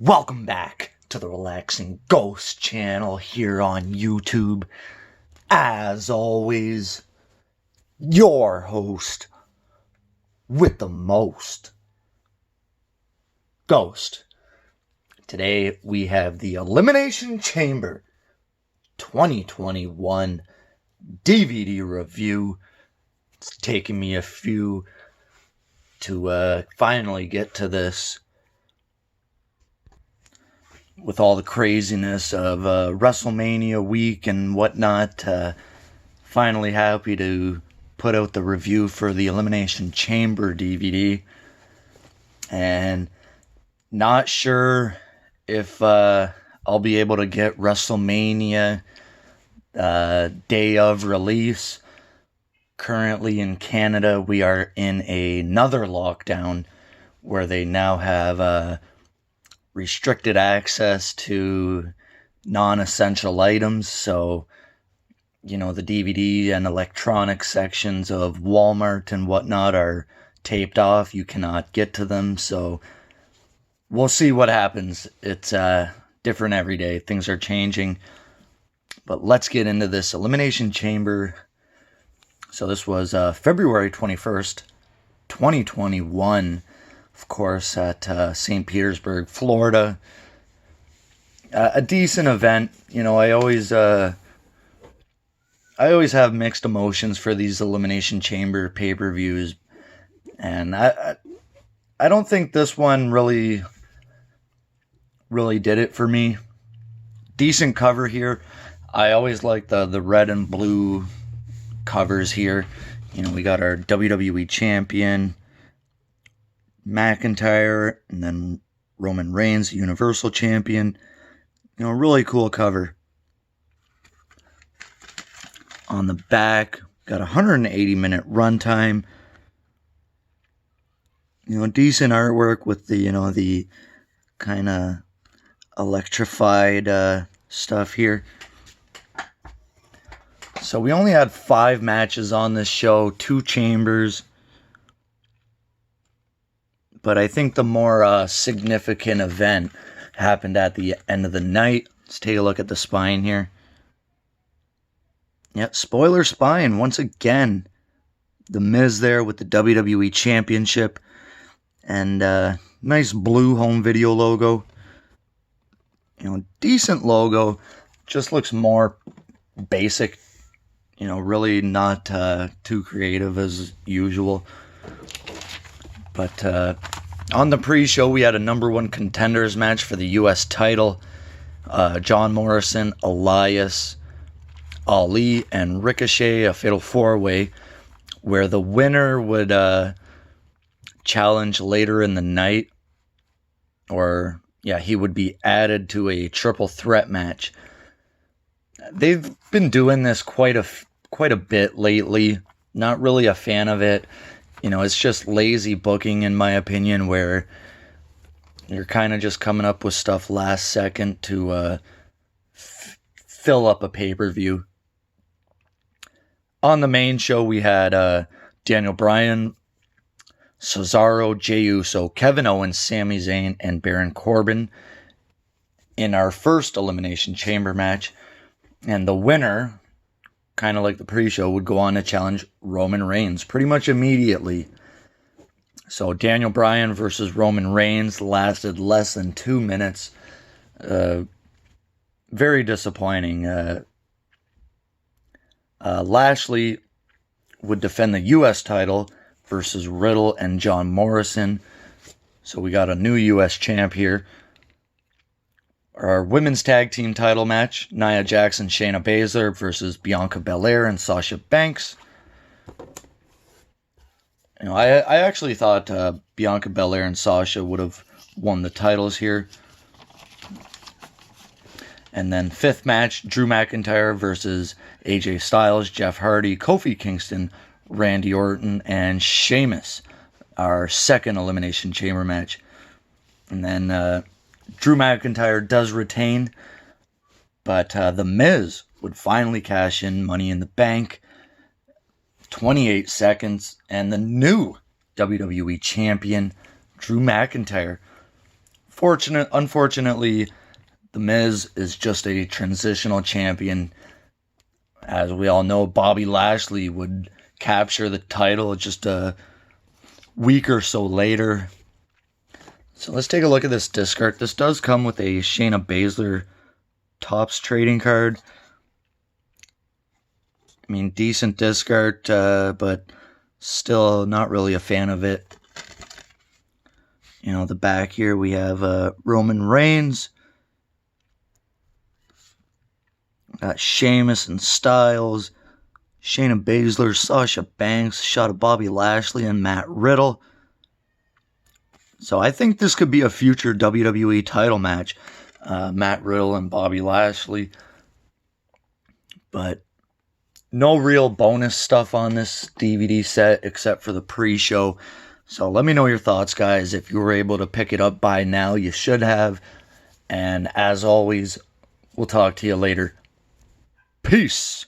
Welcome back to the Relaxing Ghost channel here on YouTube. As always, your host with the most, Ghost. Today we have the Elimination Chamber 2021 DVD review. It's taken me a few to finally get to this. With all the craziness of WrestleMania week and whatnot, finally happy to put out the review for the Elimination Chamber DVD. And not sure if I'll be able to get WrestleMania day of release. Currently in Canada, we are in another lockdown where they now have restricted access to non-essential items. So, the DVD and electronic sections of Walmart and whatnot are taped off. You cannot get to them. So we'll see what happens. It's different every day. Things are changing. But let's get into this Elimination Chamber. So this was February 21st, 2021. Of course, at St. Petersburg, Florida. A decent event. I always have mixed emotions for these Elimination Chamber pay-per-views, and I don't think this one really did it for me. Decent cover here. I always like the red and blue covers here. We got our WWE champion McIntyre, and then Roman Reigns, Universal Champion. Really cool cover. On the back, got 180-minute runtime. Decent artwork with the kind of electrified stuff here. So we only had 5 matches on this show, 2 chambers. But I think the more significant event happened at the end of the night. Let's take a look at the spine here. Yep, spoiler spine once again. The Miz there with the WWE Championship. And nice blue home video logo. Decent logo. Just looks more basic. Really not too creative as usual. But on the pre-show, we had a number 1 contenders match for the U.S. title. John Morrison, Elias, Ali, and Ricochet, a fatal 4-way, where the winner would challenge later in the night. He would be added to a triple threat match. They've been doing this quite a bit lately. Not really a fan of it. It's just lazy booking, in my opinion, where you're kind of just coming up with stuff last second to fill up a pay-per-view. On the main show, we had Daniel Bryan, Cesaro, Jey Uso, Kevin Owens, Sami Zayn, and Baron Corbin in our first Elimination Chamber match. And the winner, kind of like the pre-show, would go on to challenge Roman Reigns pretty much immediately. So Daniel Bryan versus Roman Reigns lasted less than 2 minutes. Very disappointing. Lashley would defend the U.S. title versus Riddle and John Morrison. So we got a new U.S. champ here. Our women's tag team title match, Nia Jax and Shayna Baszler versus Bianca Belair and Sasha Banks. I actually thought Bianca Belair and Sasha would have won the titles here. And then 5th match, Drew McIntyre versus AJ Styles, Jeff Hardy, Kofi Kingston, Randy Orton, and Sheamus. Our second Elimination Chamber match. And then Drew McIntyre does retain, but The Miz would finally cash in Money in the Bank. 28 seconds, and the new WWE Champion, Drew McIntyre, Unfortunately, The Miz is just a transitional champion. As we all know, Bobby Lashley would capture the title just a week or so later. So let's take a look at this discard. This does come with a Shayna Baszler Topps trading card. I mean, decent discard, but still not really a fan of it. You know, the back here we have Roman Reigns. Got Sheamus and Styles, Shayna Baszler, Sasha Banks, shot of Bobby Lashley, and Matt Riddle. So I think this could be a future WWE title match. Matt Riddle and Bobby Lashley. But no real bonus stuff on this DVD set except for the pre-show. So let me know your thoughts, guys. If you were able to pick it up by now, you should have. And as always, we'll talk to you later. Peace.